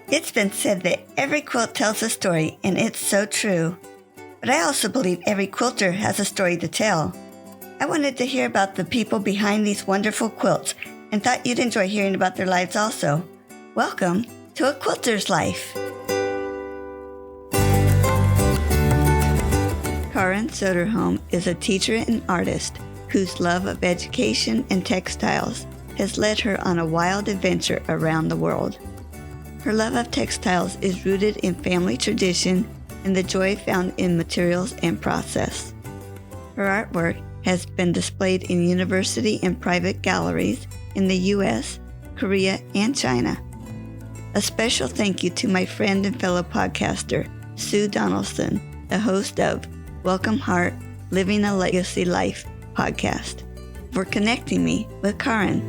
It's been said that every quilt tells a story, and it's so true. But I also believe every quilter has a story to tell. I wanted to hear about the people behind these wonderful quilts and thought you'd enjoy hearing about their lives also. Welcome to A Quilter's Life. Karin Soderholm is a teacher and artist whose love of education and textiles has led her on a wild adventure around the world. Her love of textiles is rooted in family tradition and the joy found in materials and process. Her artwork has been displayed in university and private galleries in the U.S., Korea, and China. A special thank you to my friend and fellow podcaster, Sue Donaldson, the host of Welcome Heart, Living a Legacy Life podcast, for connecting me with Karin.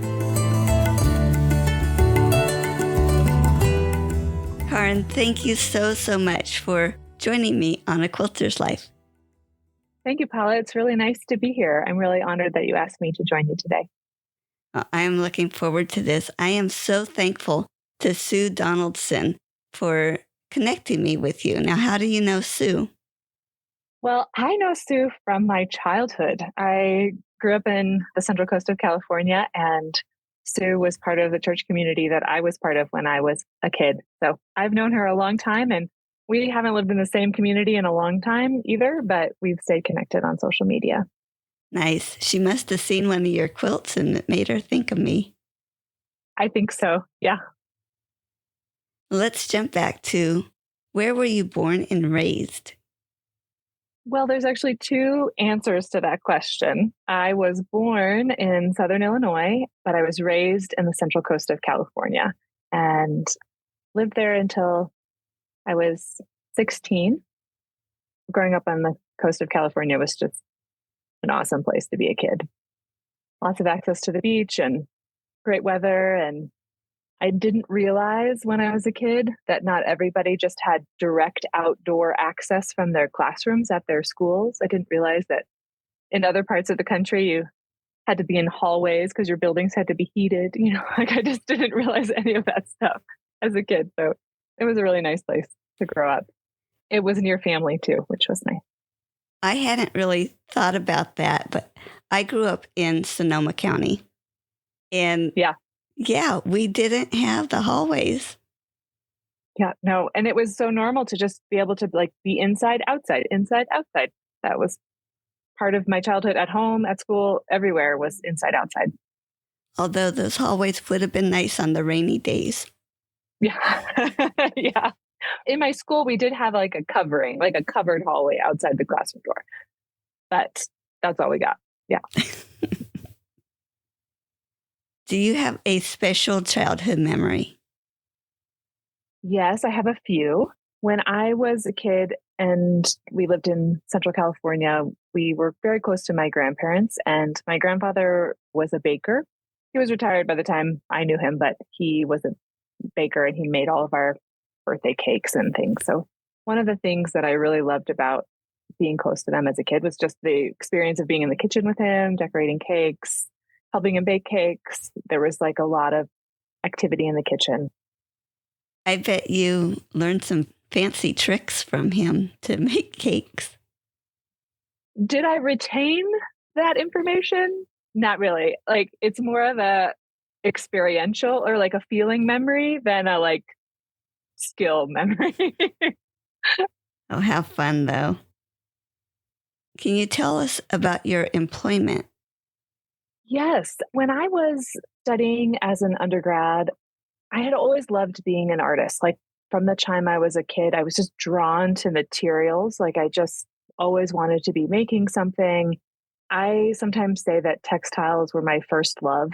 Karin, thank you so much for joining me on A Quilter's Life. Thank you, Paula. It's really nice to be here. I'm really honored that you asked me to join you today. I am looking forward to this. I am so thankful to Sue Donaldson for connecting me with you. Now, how do you know Sue? Well, I know Sue from my childhood. I grew up in the Central Coast of California, and Sue was part of the church community that I was part of when I was a kid. So I've known her a long time, and we haven't lived in the same community in a long time either, but we've stayed connected on social media. Nice. She must have seen one of your quilts and it made her think of me. I think so, yeah. Let's jump back to, where were you born and raised? Well, there's actually two answers to that question. I was born in Southern Illinois, but I was raised in the Central Coast of California and lived there until I was 16. Growing up on the coast of California was just an awesome place to be a kid. Lots of access to the beach and great weather. And I didn't realize when I was a kid that not everybody just had direct outdoor access from their classrooms at their schools. I didn't realize that in other parts of the country, you had to be in hallways because your buildings had to be heated. I just didn't realize any of that stuff as a kid. So it was a really nice place to grow up. It was near family too, which was nice. I hadn't really thought about that, but I grew up in Sonoma County. And yeah, we didn't have the hallways. Yeah, no. And it was so normal to just be able to be inside, outside, inside, outside. That was part of my childhood at home, at school, everywhere was inside, outside. Although those hallways would have been nice on the rainy days. Yeah. Yeah. In my school, we did have a covering, a covered hallway outside the classroom door. But that's all we got. Yeah. Do you have a special childhood memory? Yes, I have a few. When I was a kid and we lived in Central California, we were very close to my grandparents, and my grandfather was a baker. He was retired by the time I knew him, but he was a baker and he made all of our birthday cakes and things. So one of the things that I really loved about being close to them as a kid was just the experience of being in the kitchen with him, decorating cakes, helping him bake cakes. There was a lot of activity in the kitchen. I bet you learned some fancy tricks from him to make cakes. Did I retain that information? Not really. It's more of a experiential or a feeling memory than a skill memory. Oh, how fun though. Can you tell us about your employment? Yes. When I was studying as an undergrad, I had always loved being an artist. From the time I was a kid, I was just drawn to materials. I just always wanted to be making something. I sometimes say that textiles were my first love.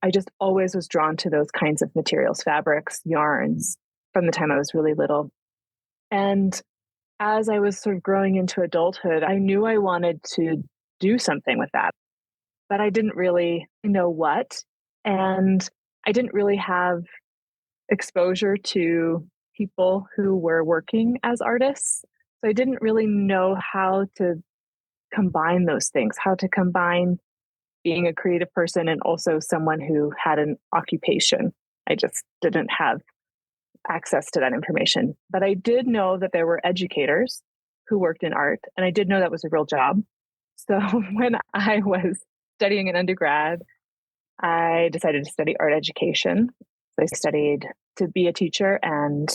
I just always was drawn to those kinds of materials, fabrics, yarns, from the time I was really little. And as I was sort of growing into adulthood, I knew I wanted to do something with that, but I didn't really know what. And I didn't really have exposure to people who were working as artists. So I didn't really know how to combine those things, how to combine being a creative person and also someone who had an occupation. I just didn't have access to that information. But I did know that there were educators who worked in art, and I did know that was a real job. So when I was studying in undergrad, I decided to study art education. So I studied to be a teacher, and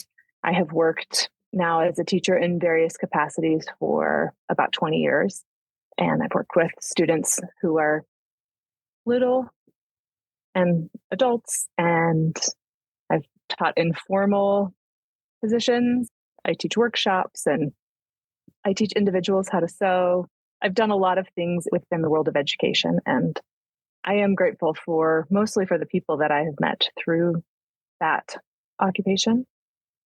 I have worked now as a teacher in various capacities for about 20 years. And I've worked with students who are little and adults, and I've taught informal positions. I teach workshops and I teach individuals how to sew. I've done a lot of things within the world of education, and I am grateful for mostly for the people that I have met through that occupation.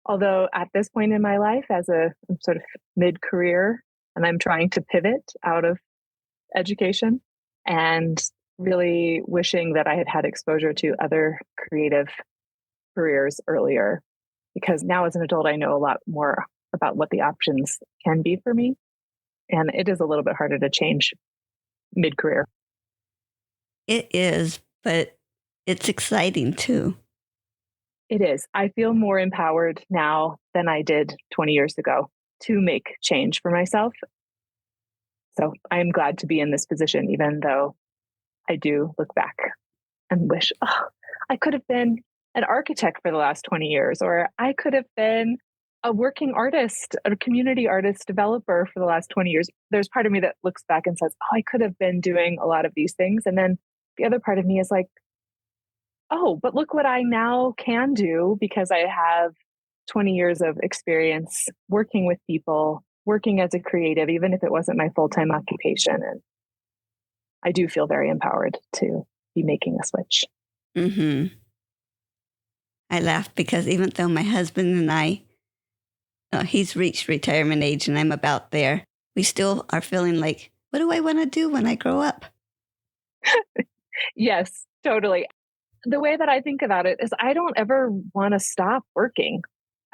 Although at this point in my life, as I'm sort of mid-career, and I'm trying to pivot out of education and really wishing that I had had exposure to other creative careers earlier, because now as an adult, I know a lot more about what the options can be for me. And it is a little bit harder to change mid-career. It is, but it's exciting too. It is. I feel more empowered now than I did 20 years ago to make change for myself. So I'm glad to be in this position, even though I do look back and wish, oh, I could have been an architect for the last 20 years, or I could have been a working artist, a community artist developer for the last 20 years. There's part of me that looks back and says, oh, I could have been doing a lot of these things. And then the other part of me is like, oh, but look what I now can do because I have 20 years of experience working with people, working as a creative, even if it wasn't my full-time occupation. And I do feel very empowered to be making a switch. Mm-hmm. I laugh because even though my husband and I, he's reached retirement age and I'm about there, we still are feeling like, what do I want to do when I grow up? Yes, totally. The way that I think about it is I don't ever want to stop working.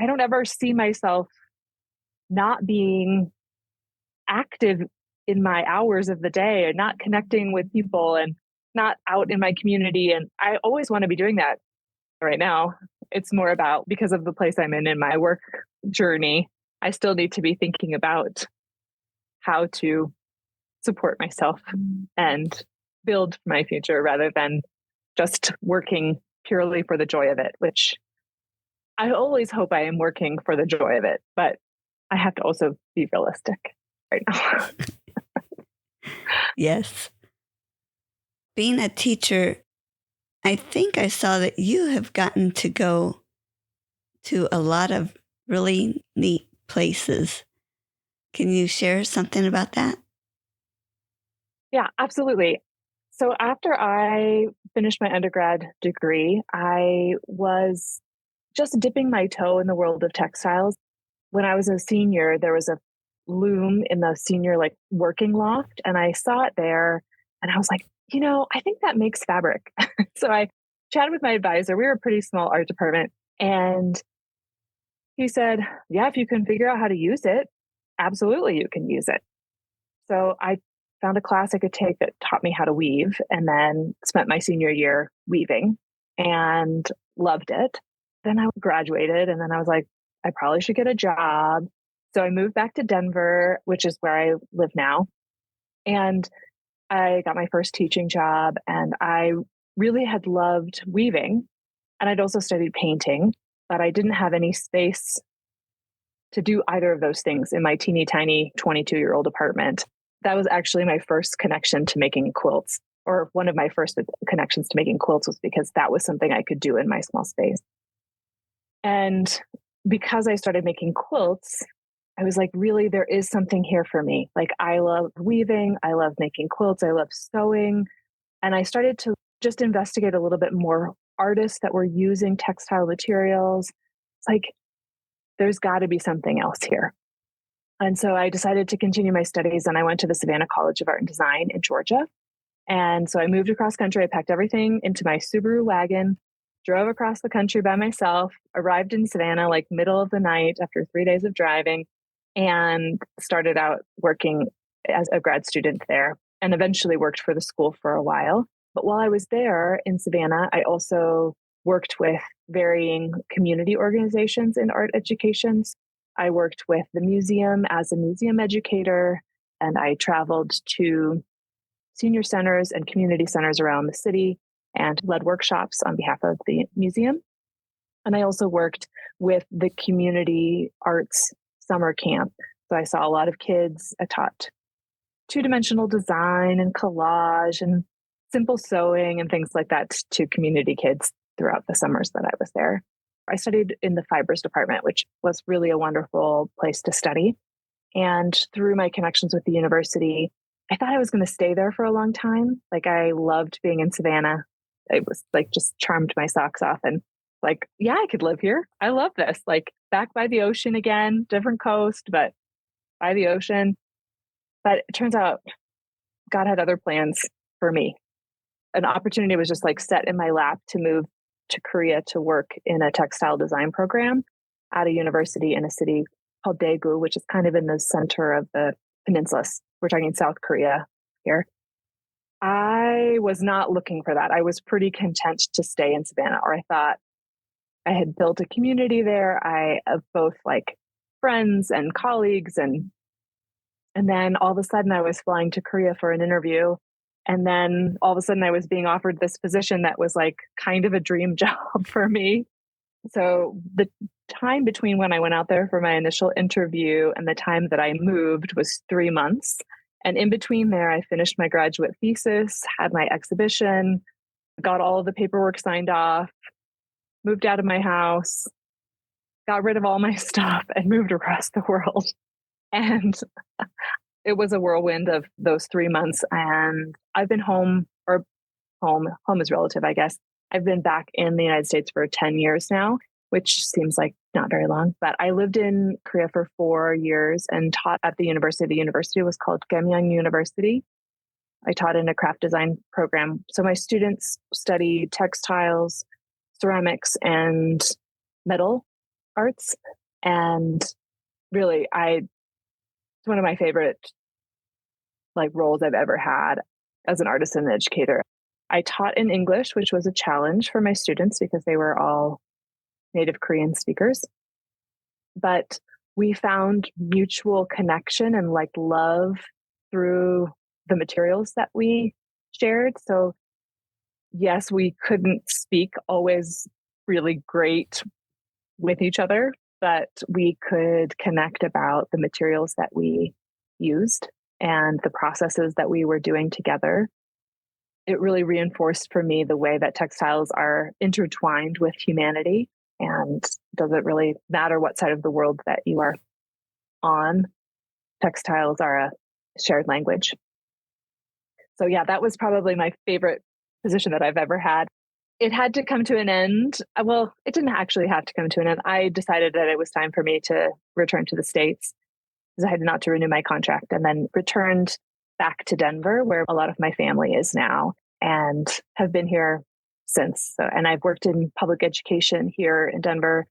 I don't ever see myself not being active in my hours of the day and not connecting with people and not out in my community. And I always want to be doing that. Right now, it's more about, because of the place I'm in my work journey, I still need to be thinking about how to support myself and build my future rather than just working purely for the joy of it, which I always hope I am working for the joy of it, but I have to also be realistic right now. Yes. Being a teacher, I think I saw that you have gotten to go to a lot of really neat places. Can you share something about that? Yeah, absolutely. So after I finished my undergrad degree, I was just dipping my toe in the world of textiles. When I was a senior, there was a loom in the senior working loft, and I saw it there and I was like, I think that makes fabric. So I chatted with my advisor. We were a pretty small art department, and he said, yeah, if you can figure out how to use it, absolutely you can use it. So I found a class I could take that taught me how to weave, and then spent my senior year weaving and loved it. Then I graduated, and then I was like, I probably should get a job. So I moved back to Denver, which is where I live now. And I got my first teaching job, and I really had loved weaving. And I'd also studied painting, but I didn't have any space to do either of those things in my teeny tiny 22-year-old apartment. That was actually my first connection to making quilts, or one of my first connections to making quilts was because that was something I could do in my small space. And because I started making quilts, I was like, really, there is something here for me. Like, I love weaving. I love making quilts. I love sewing. And I started to just investigate a little bit more artists that were using textile materials. It's like, there's got to be something else here. And so I decided to continue my studies, and I went to the Savannah College of Art and Design in Georgia. And so I moved across country. I packed everything into my Subaru wagon, drove across the country by myself, arrived in Savannah like middle of the night after 3 days of driving, and started out working as a grad student there, and eventually worked for the school for a while. But while I was there in Savannah, I also worked with varying community organizations in art educations. I worked with the museum as a museum educator, and I traveled to senior centers and community centers around the city and led workshops on behalf of the museum. And I also worked with the community arts summer camp. So I saw a lot of kids. I taught two-dimensional design and collage and simple sewing and things like that to community kids throughout the summers that I was there. I studied in the fibers department, which was really a wonderful place to study. And through my connections with the university, I thought I was going to stay there for a long time. Like, I loved being in Savannah. It was like just charmed my socks off, and like, yeah, I could live here. I love this. Like, back by the ocean again, different coast, but by the ocean. But it turns out God had other plans for me. An opportunity was just like set in my lap to move to Korea to work in a textile design program at a university in a city called Daegu, which is kind of in the center of the peninsula. We're talking South Korea here. I was not looking for that. I was pretty content to stay in Savannah, or I thought I had built a community there. I have both like friends and colleagues, and then all of a sudden I was flying to Korea for an interview. And then all of a sudden I was being offered this position that was like kind of a dream job for me. So the time between when I went out there for my initial interview and the time that I moved was 3 months. And in between there, I finished my graduate thesis, had my exhibition, got all of the paperwork signed off, moved out of my house, got rid of all my stuff, and moved across the world. And it was a whirlwind of those 3 months. And I've been home is relative, I guess. I've been back in the United States for 10 years now, which seems like not very long. But I lived in Korea for 4 years and taught at the university. The university was called Gamyang University. I taught in a craft design program. So my students study textiles, ceramics, and metal arts. And really, it's one of my favorite like roles I've ever had as an artist and an educator. I taught in English, which was a challenge for my students because they were all native Korean speakers. But we found mutual connection and like love through the materials that we shared. So yes, we couldn't speak always really great with each other, but we could connect about the materials that we used and the processes that we were doing together. It really reinforced for me the way that textiles are intertwined with humanity, and doesn't really matter what side of the world that you are on. Textiles are a shared language. So yeah, that was probably my favorite position that I've ever had. It had to come to an end. Well, it didn't actually have to come to an end. I decided that it was time for me to return to the States because I had not to renew my contract, and then returned back to Denver, where a lot of my family is now, and have been here since. So, and I've worked in public education here in Denver,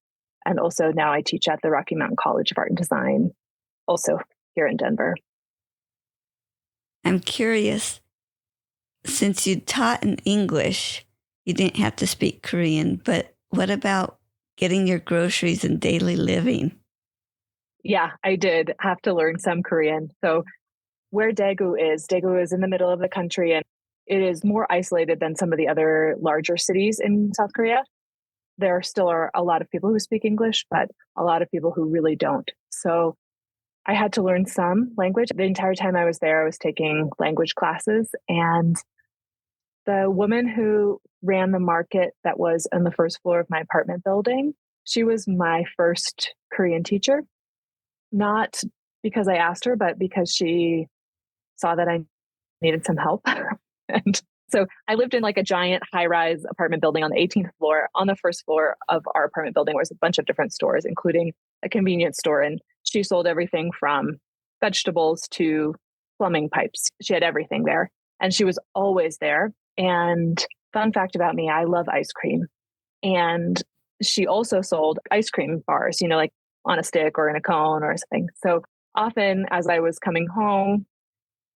and also now I teach at the Rocky Mountain College of Art and Design, also here in Denver. I'm curious, since you taught in English, you didn't have to speak Korean, but what about getting your groceries and daily living? Yeah, I did have to learn some Korean. So where Daegu is in the middle of the country, and it is more isolated than some of the other larger cities in South Korea. There still are a lot of people who speak English, but a lot of people who really don't. So I had to learn some language. The entire time I was there, I was taking language classes, and the woman who ran the market that was on the first floor of my apartment building, she was my first Korean teacher. Not because I asked her, but because she saw that I needed some help. And so I lived in like a giant high-rise apartment building on the 18th floor. On the first floor of our apartment building was a bunch of different stores, including a convenience store. And she sold everything from vegetables to plumbing pipes. She had everything there. And she was always there. And fun fact about me, I love ice cream. And she also sold ice cream bars, like on a stick or in a cone or something. So often as I was coming home,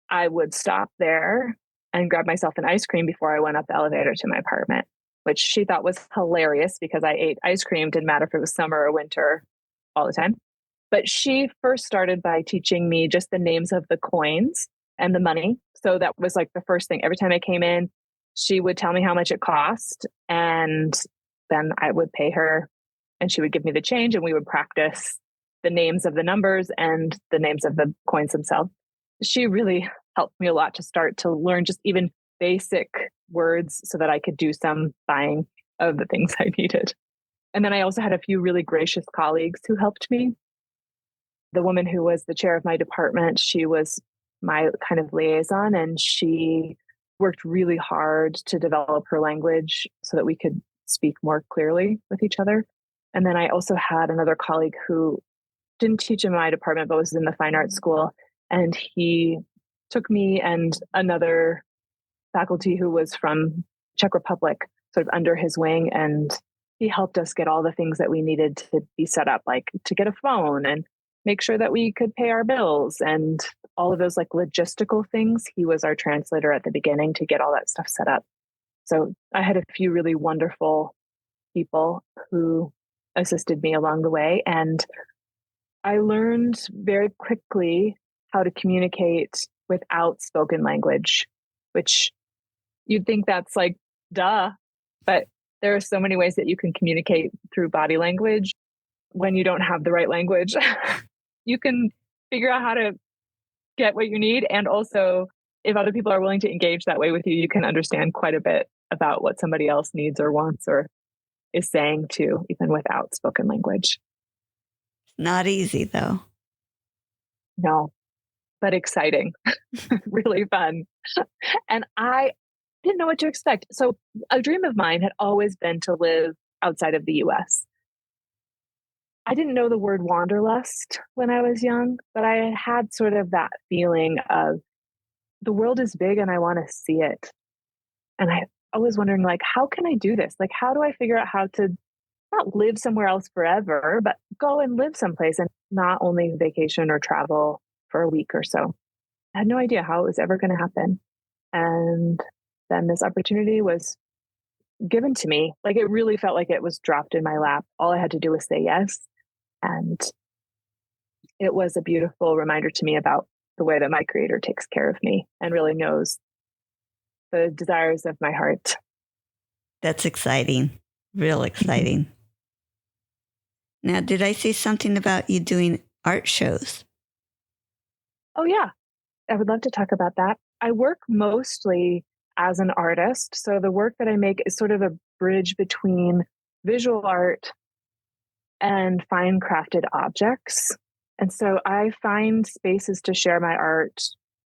I would stop there and grab myself an ice cream before I went up the elevator to my apartment. which she thought was hilarious because I ate ice cream, didn't matter if it was summer or winter, all the time. But she first started by teaching me just the names of the coins and the money. So that was like the first thing. Every time I came in, she would tell me how much it cost, and then I would pay her, and she would give me the change, and we would practice the names of the numbers and the names of the coins themselves. She really helped me a lot to start to learn just even basic words so that I could do some buying of the things I needed. And then I also had a few really gracious colleagues who helped me. The woman who was the chair of my department, she was my kind of liaison, and she worked really hard to develop her language so that we could speak more clearly with each other. And then I also had another colleague who didn't teach in my department, but was in the fine arts school. And he took me and another faculty who was from Czech Republic sort of under his wing. And he helped us get all the things that we needed to be set up, like to get a phone and make sure that we could pay our bills and all of those like logistical things. He was our translator at the beginning to get all that stuff set up. So I had a few really wonderful people who assisted me along the way. And I learned very quickly how to communicate without spoken language, which you'd think that's like, duh, but there are so many ways that you can communicate through body language when you don't have the right language. You can figure out how to get what you need. And also, if other people are willing to engage that way with you, you can understand quite a bit about what somebody else needs or wants or is saying too, even without spoken language. Not easy, though. No, but exciting, really fun. And I didn't know what to expect. So a dream of mine had always been to live outside of the US. I didn't know the word wanderlust when I was young, but I had sort of that feeling of the world is big and I want to see it. And I was wondering, like, how can I do this? Like, how do I figure out how to not live somewhere else forever, but go and live someplace and not only vacation or travel for a week or so? I had no idea how it was ever going to happen. And then this opportunity was given to me. Like, it really felt like it was dropped in my lap. All I had to do was say yes. And it was a beautiful reminder to me about the way that my creator takes care of me and really knows the desires of my heart. That's exciting. Real exciting. Now, did I see something about you doing art shows? Oh, yeah. I would love to talk about that. I work mostly as an artist. So the work that I make is sort of a bridge between visual art and fine crafted objects. And so I find spaces to share my art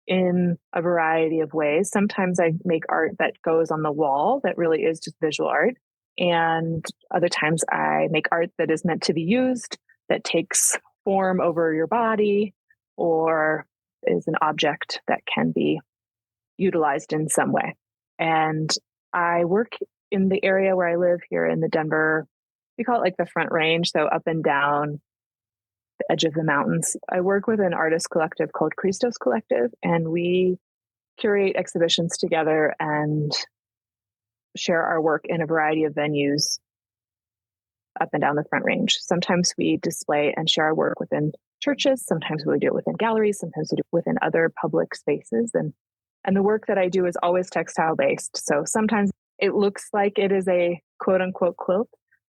in a variety of ways. Sometimes I make art that goes on the wall that really is just visual art. And other times I make art that is meant to be used, that takes form over your body or is an object that can be utilized in some way. And I work in the area where I live here in the Denver, we call it like the Front Range, so up and down the edge of the mountains. I work with an artist collective called Christos Collective, and we curate exhibitions together and share our work in a variety of venues up and down the Front Range. Sometimes we display and share our work within churches. Sometimes we do it within galleries. Sometimes we do it within other public spaces. And the work that I do is always textile based. So sometimes it looks like it is a quote unquote quilt.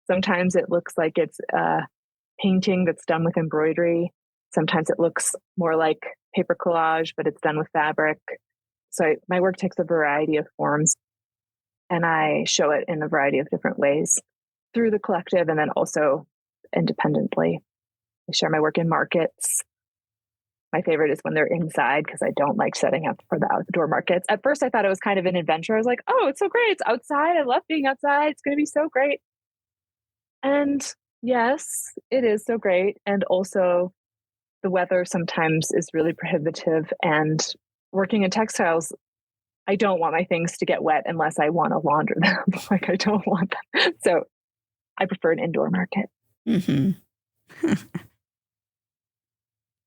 Sometimes it looks like it's a painting that's done with embroidery. Sometimes it looks more like paper collage, but it's done with fabric. So my work takes a variety of forms, and I show it in a variety of different ways through the collective and then also independently. I share my work in markets. My favorite is when they're inside because I don't like setting up for the outdoor markets. At first, I thought it was kind of an adventure. I was like, oh, it's so great. It's outside. I love being outside. It's going to be so great. And yes, it is so great. And also, the weather sometimes is really prohibitive. And working in textiles, I don't want my things to get wet unless I want to launder them. Like, I don't want them. So I prefer an indoor market. Mm-hmm.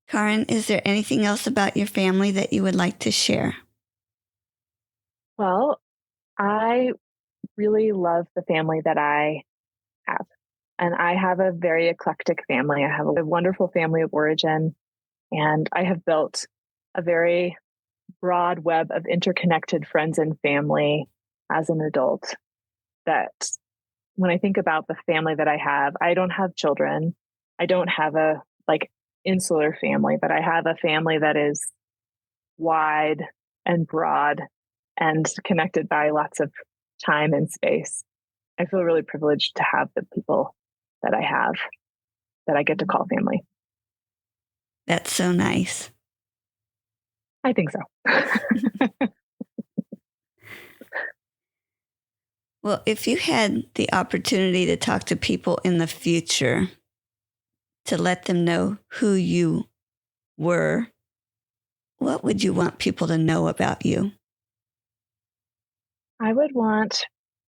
Karin, is there anything else about your family that you would like to share? Well, I really love the family that I have. And I have a very eclectic family. I have a wonderful family of origin, and I have built a very broad web of interconnected friends and family as an adult. That when I think about the family that I don't have children. I don't have a insular family, but I have a family that is wide and broad and connected by lots of time and space. I feel really privileged to have the people that I have that I get to call family. That's so nice. I think so. Well, if you had the opportunity to talk to people in the future to let them know who you were, what would you want people to know about you? I would want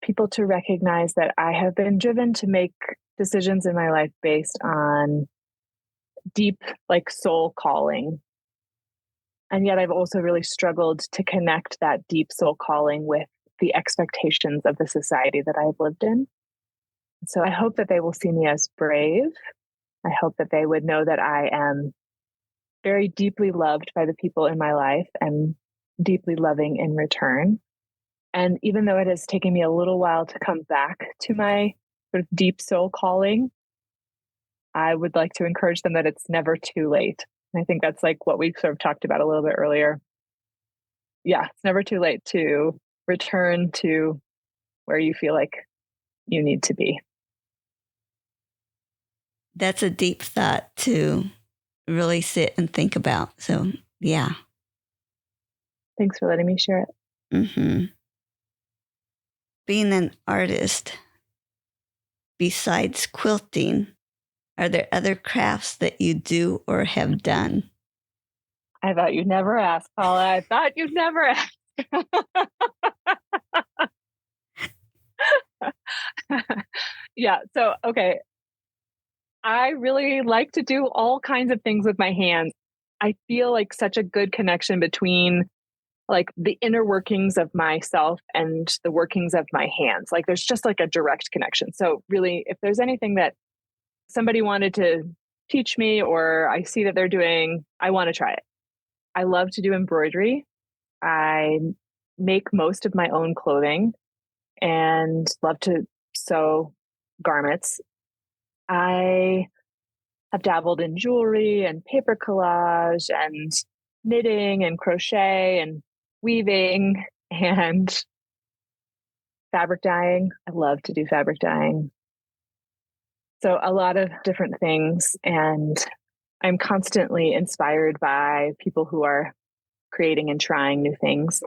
people to recognize that I have been driven to make decisions in my life based on deep, soul calling. And yet I've also really struggled to connect that deep soul calling with the expectations of the society that I've lived in. So I hope that they will see me as brave. I hope that they would know that I am very deeply loved by the people in my life and deeply loving in return. And even though it has taken me a little while to come back to my sort of deep soul calling, I would like to encourage them that it's never too late. And I think that's what we sort of talked about a little bit earlier. Yeah, it's never too late to return to where you feel like you need to be. That's a deep thought to really sit and think about. So, yeah. Thanks for letting me share it. Mm-hmm. Being an artist, besides quilting, are there other crafts that you do or have done? I thought you'd never ask, Paula. I thought you'd never ask. Yeah. So, okay. I really like to do all kinds of things with my hands. I feel like such a good connection between the inner workings of myself and the workings of my hands. There's just a direct connection. So really, if there's anything that somebody wanted to teach me or I see that they're doing, I want to try it. I love to do embroidery. I make most of my own clothing and love to sew garments. I have dabbled in jewelry and paper collage and knitting and crochet and weaving and fabric dyeing. I love to do fabric dyeing. So a lot of different things. And I'm constantly inspired by people who are creating and trying new things.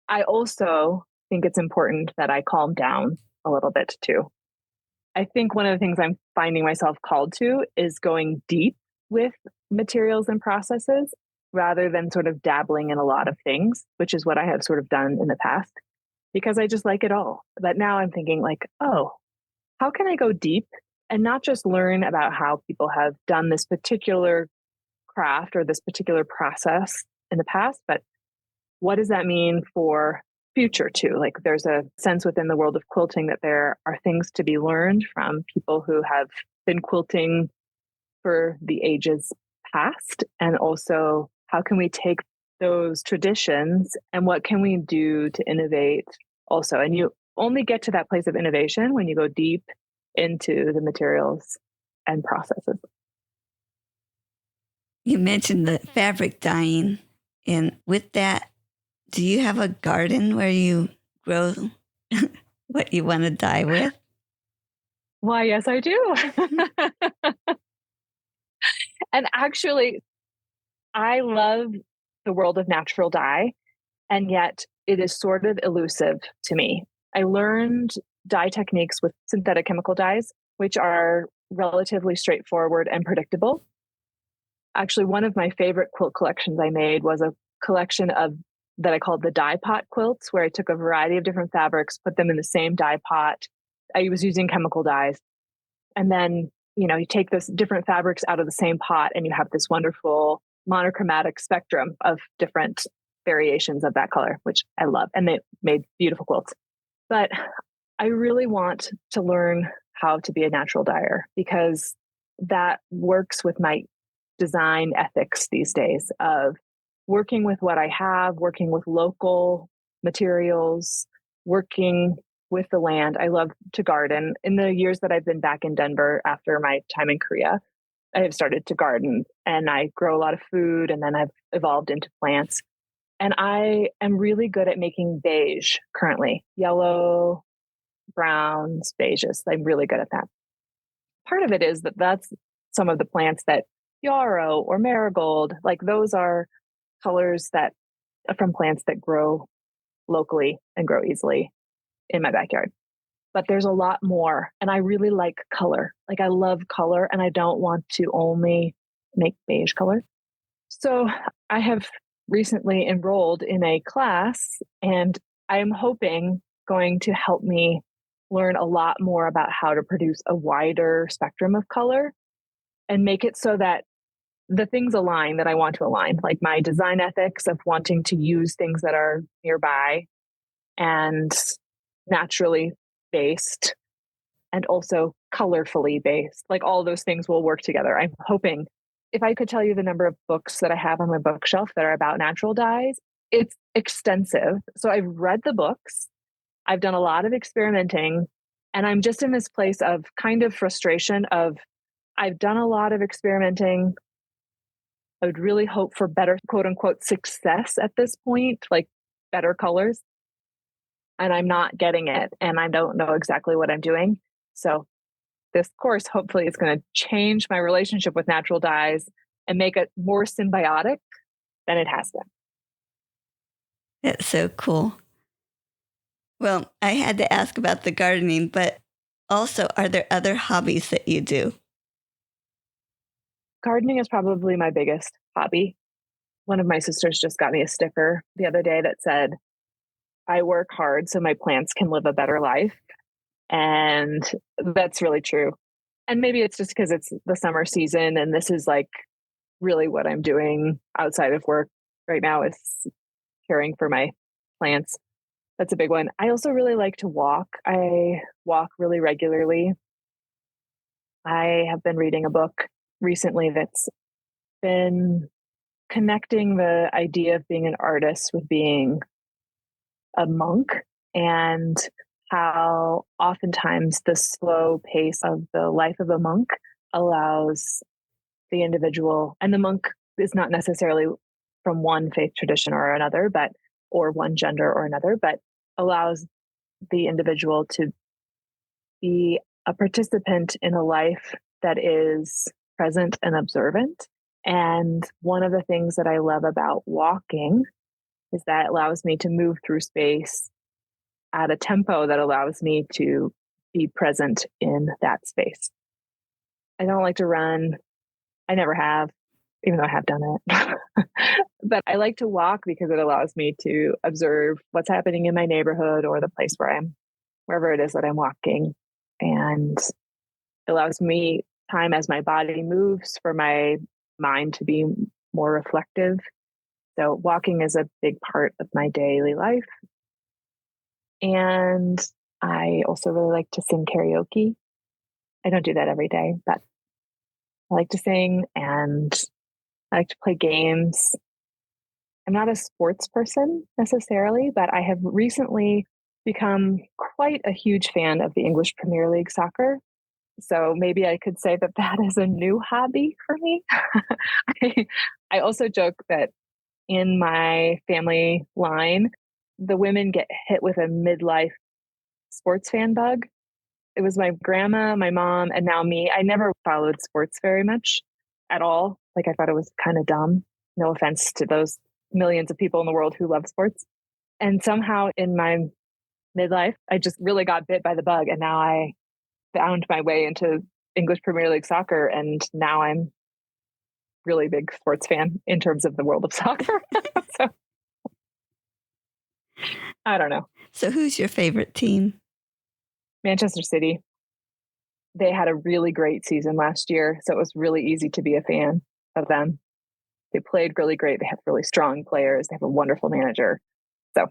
I also think it's important that I calm down a little bit too. I think one of the things I'm finding myself called to is going deep with materials and processes rather than sort of dabbling in a lot of things, which is what I have sort of done in the past, because I just like it all. But now I'm thinking oh, how can I go deep and not just learn about how people have done this particular craft or this particular process in the past, but what does that mean for future too? There's a sense within the world of quilting that there are things to be learned from people who have been quilting for the ages past. And also, how can we take those traditions and what can we do to innovate also? And you only get to that place of innovation when you go deep into the materials and processes. You mentioned the fabric dyeing, and with that, do you have a garden where you grow what you want to dye with? Why, yes, I do. And actually, I love the world of natural dye, and yet it is sort of elusive to me. I learned dye techniques with synthetic chemical dyes, which are relatively straightforward and predictable. Actually, one of my favorite quilt collections I made was a collection of that I called the dye pot quilts, where I took a variety of different fabrics, put them in the same dye pot. I was using chemical dyes. And then, you take those different fabrics out of the same pot and you have this wonderful monochromatic spectrum of different variations of that color, which I love. And they made beautiful quilts. But I really want to learn how to be a natural dyer because that works with my design ethics these days of working with what I have, working with local materials, working with the land. I love to garden. In the years that I've been back in Denver after my time in Korea, I have started to garden and I grow a lot of food and then I've evolved into plants. And I am really good at making beige currently, yellow, browns, beiges. I'm really good at that. Part of it is that that's some of the plants that yarrow or marigold, like those are colors that from plants that grow locally and grow easily in my backyard. But there's a lot more. And I really like color. Like I love color and I don't want to only make beige color. So I have recently enrolled in a class and I'm hoping going to help me learn a lot more about how to produce a wider spectrum of color and make it so that the things align that I want to align, like my design ethics of wanting to use things that are nearby and naturally based and also colorfully based. Like all those things will work together. I'm hoping if I could tell you the number of books that I have on my bookshelf that are about natural dyes, it's extensive. So I've read the books, I've done a lot of experimenting, and I'm just in this place of kind of frustration of I've done a lot of experimenting. I would really hope for better quote unquote success at this point, like better colors. And I'm not getting it and I don't know exactly what I'm doing. So this course hopefully is going to change my relationship with natural dyes and make it more symbiotic than it has been. That's so cool. Well, I had to ask about the gardening, but also, are there other hobbies that you do? Gardening is probably my biggest hobby. One of my sisters just got me a sticker the other day that said, I work hard so my plants can live a better life. And that's really true. And maybe it's just because it's the summer season and this is like really what I'm doing outside of work right now is caring for my plants. That's a big one. I also really like to walk. I walk really regularly. I have been reading a book recently that's been connecting the idea of being an artist with being a monk and how oftentimes the slow pace of the life of a monk allows the individual, and the monk is not necessarily from one faith tradition or another, but or one gender or another, but allows the individual to be a participant in a life that is present and observant. And one of the things that I love about walking is that it allows me to move through space at a tempo that allows me to be present in that space. I don't like to run. I never have, even though I have done it. But I like to walk because it allows me to observe what's happening in my neighborhood or the place where I'm, wherever it is that I'm walking. And it allows me time as my body moves for my mind to be more reflective. So walking is a big part of my daily life. And I also really like to sing karaoke. I don't do that every day, but I like to sing and I like to play games. I'm not a sports person necessarily, but I have recently become quite a huge fan of the English Premier League soccer. So maybe I could say that that is a new hobby for me. I also joke that in my family line, the women get hit with a midlife sports fan bug. It was my grandma, my mom, and now me. I never followed sports very much at all. Like I thought it was kind of dumb. No offense to those millions of people in the world who love sports. And somehow in my midlife, I just really got bit by the bug. And now I found my way into English Premier League soccer. And now I'm really big sports fan in terms of the world of soccer. So I don't know. So, who's your favorite team? Manchester City. They had a really great season last year. So it was really easy to be a fan of them. They played really great. They have really strong players. They have a wonderful manager. So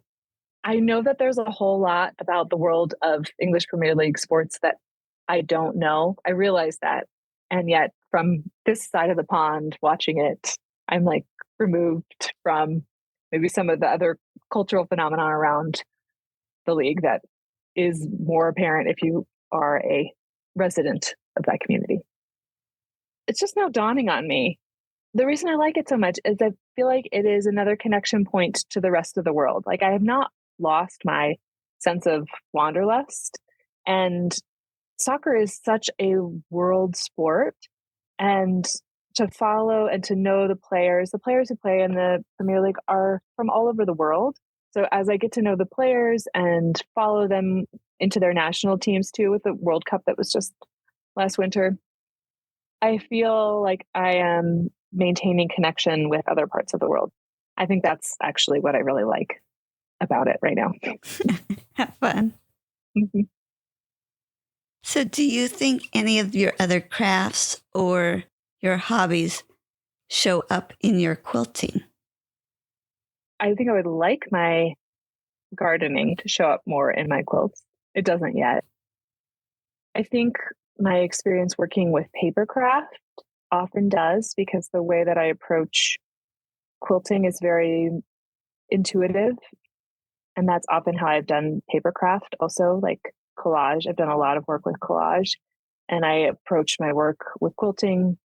I know that there's a whole lot about the world of English Premier League sports that I don't know. I realize that. And yet, from this side of the pond watching it, I'm like removed from maybe some of the other cultural phenomena around the league that is more apparent if you are a resident of that community. It's just now dawning on me. The reason I like it so much is I feel like it is another connection point to the rest of the world. Like I have not lost my sense of wanderlust. And soccer is such a world sport. And to follow and to know the players who play in the Premier League are from all over the world. So as I get to know the players and follow them into their national teams too, with the World Cup that was just last winter, I feel like I am maintaining connection with other parts of the world. I think that's actually what I really like about it right now. Have fun. Mm-hmm. So do you think any of your other crafts or your hobbies show up in your quilting? I think I would like my gardening to show up more in my quilts. It doesn't yet. I think my experience working with paper craft often does, because the way that I approach quilting is very intuitive. And that's often how I've done paper craft also, like collage. I've done a lot of work with collage, and I approach my work with quilting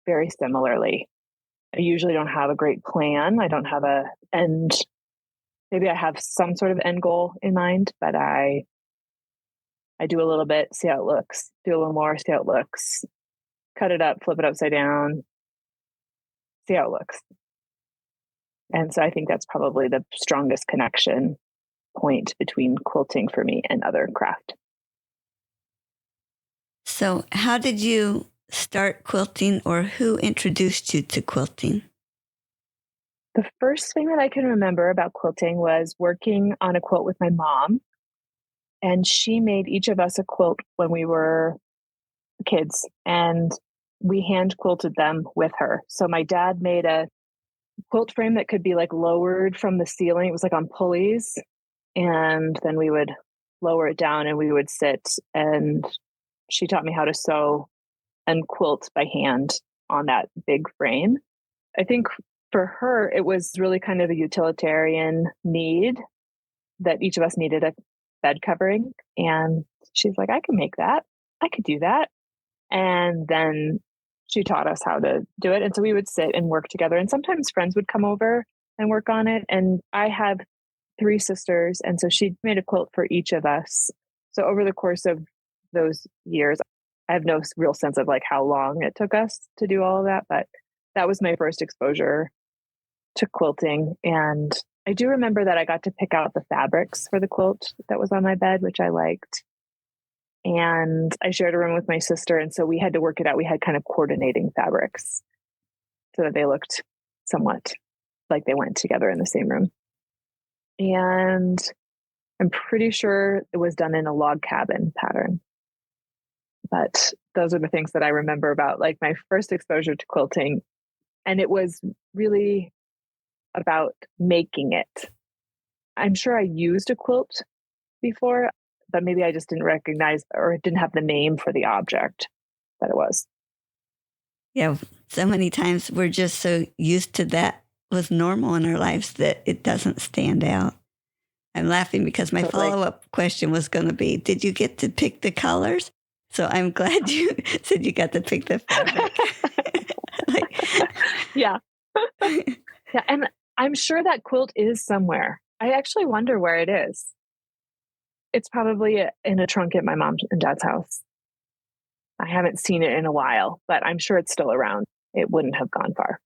very similarly. I usually don't have a great plan. I don't have a end. Maybe I have some sort of end goal in mind, but I do a little bit, see how it looks, do a little more, see how it looks, cut it up, flip it upside down, see how it looks. And so I think that's probably the strongest connection point between quilting for me and other craft. So how did you start quilting, or who introduced you to quilting? The first thing that I can remember about quilting was working on a quilt with my mom. And she made each of us a quilt when we were kids, and we hand quilted them with her. So my dad made a quilt frame that could be like lowered from the ceiling. It was like on pulleys. And then we would lower it down and we would sit, and she taught me how to sew and quilt by hand on that big frame. I think for her, it was really kind of a utilitarian need that each of us needed a bed covering. And she's like, I can make that. I could do that. And then she taught us how to do it. And so we would sit and work together. And sometimes friends would come over and work on it. And I have 3 sisters. And so she made a quilt for each of us. So over the course of those years, I have no real sense of like how long it took us to do all of that. But that was my first exposure to quilting. And I do remember that I got to pick out the fabrics for the quilt that was on my bed, which I liked. And I shared a room with my sister. And so we had to work it out. We had kind of coordinating fabrics so that they looked somewhat like they went together in the same room. And I'm pretty sure it was done in a log cabin pattern. But those are the things that I remember about like my first exposure to quilting. And it was really about making it. I'm sure I used a quilt before, but maybe I just didn't recognize or didn't have the name for the object that it was. Yeah, so many times we're just so used to that was normal in our lives that it doesn't stand out. I'm laughing because my follow-up question was going to be, did you get to pick the colors? So I'm glad you said you got to pick the fabric. Yeah. Yeah. And I'm sure that quilt is somewhere. I actually wonder where it is. It's probably in a trunk at my mom and dad's house. I haven't seen it in a while, but I'm sure it's still around. It wouldn't have gone far.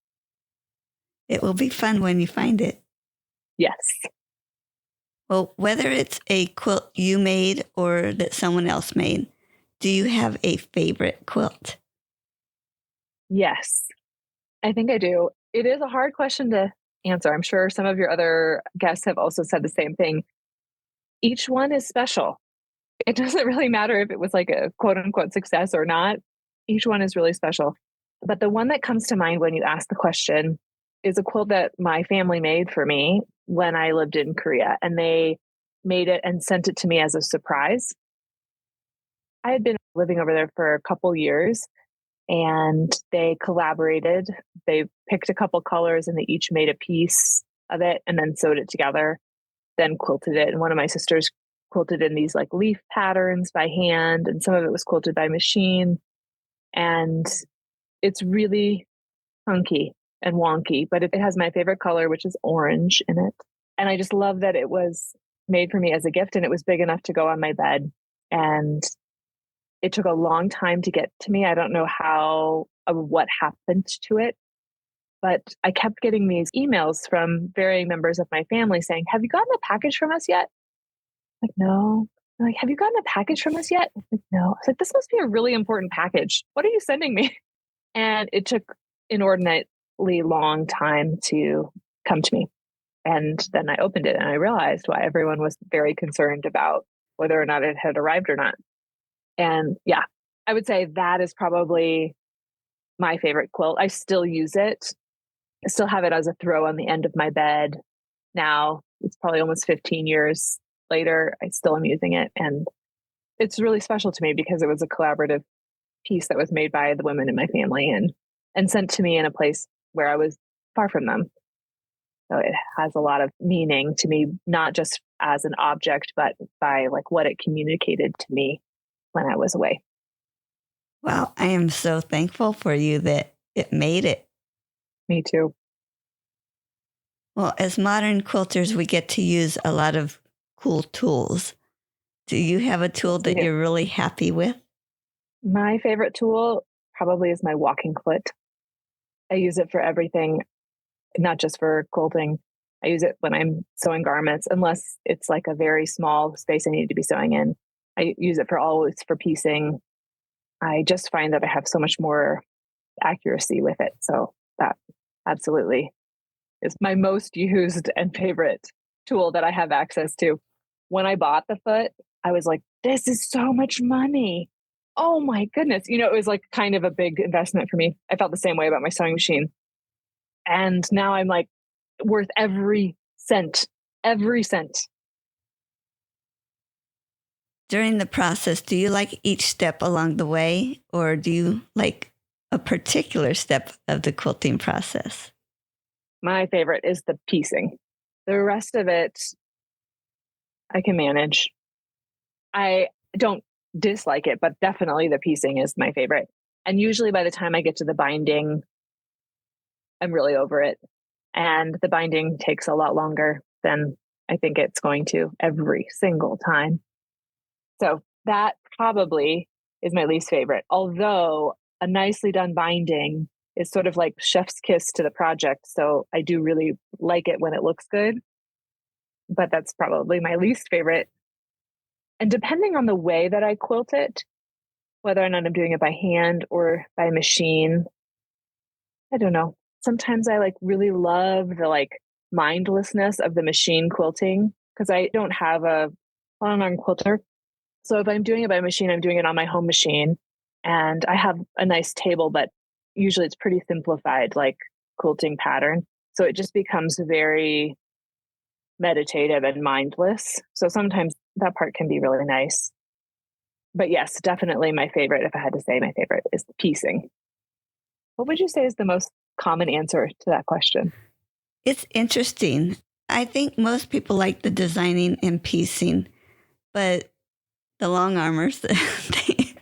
It will be fun when you find it. Yes. Well, whether it's a quilt you made or that someone else made, do you have a favorite quilt? Yes, I think I do. It is a hard question to answer. I'm sure some of your other guests have also said the same thing. Each one is special. It doesn't really matter if it was like a quote unquote success or not. Each one is really special. But the one that comes to mind when you ask the question is a quilt that my family made for me when I lived in Korea, and they made it and sent it to me as a surprise. I had been living over there for a couple years, and they collaborated. They picked a couple colors and they each made a piece of it and then sewed it together, then quilted it. And one of my sisters quilted in these like leaf patterns by hand, and some of it was quilted by machine. And it's really funky and wonky, but it has my favorite color, which is orange in it. And I just love that it was made for me as a gift, and it was big enough to go on my bed. And it took a long time to get to me. I don't know what happened to it, but I kept getting these emails from varying members of my family saying, "Have you gotten a package from us yet?" I'm like, "No." They're like, "Have you gotten a package from us yet?" I'm like, "No." I was like, "This must be a really important package. What are you sending me?" And it took inordinately long time to come to me. And then I opened it and I realized why everyone was very concerned about whether or not it had arrived or not. And yeah, I would say that is probably my favorite quilt. I still use it. I still have it as a throw on the end of my bed. Now it's probably almost 15 years later. I still am using it. And it's really special to me because it was a collaborative piece that was made by the women in my family and sent to me in a place where I was far from them. So it has a lot of meaning to me, not just as an object, but by like what it communicated to me when I was away. Wow, I am so thankful for you that it made it. Me too. Well, as modern quilters, we get to use a lot of cool tools. Do you have a tool that you're really happy with? My favorite tool probably is my walking foot. I use it for everything, not just for quilting. I use it when I'm sewing garments, unless it's like a very small space I need to be sewing in. I use it for piecing. I just find that I have so much more accuracy with it. So that absolutely is my most used and favorite tool that I have access to. When I bought the foot, I was like, this is so much money. Oh my goodness. It was like kind of a big investment for me. I felt the same way about my sewing machine. And now I'm like, worth every cent, every cent. During the process, do you like each step along the way, or do you like a particular step of the quilting process? My favorite is the piecing. The rest of it, I can manage. I don't dislike it, but definitely the piecing is my favorite. And usually by the time I get to the binding, I'm really over it. And the binding takes a lot longer than I think it's going to every single time. So that probably is my least favorite. Although a nicely done binding is sort of like chef's kiss to the project. So I do really like it when it looks good. But that's probably my least favorite. And depending on the way that I quilt it, whether or not I'm doing it by hand or by machine, I don't know. Sometimes I like really love the like mindlessness of the machine quilting because I don't have a one-on-one quilter. So if I'm doing it by machine, I'm doing it on my home machine, and I have a nice table, but usually it's pretty simplified, like quilting pattern. So it just becomes very meditative and mindless. So sometimes that part can be really nice. But yes, definitely my favorite, if I had to say my favorite, is the piecing. What would you say is the most common answer to that question? It's interesting. I think most people like the designing and piecing, but the long armors, they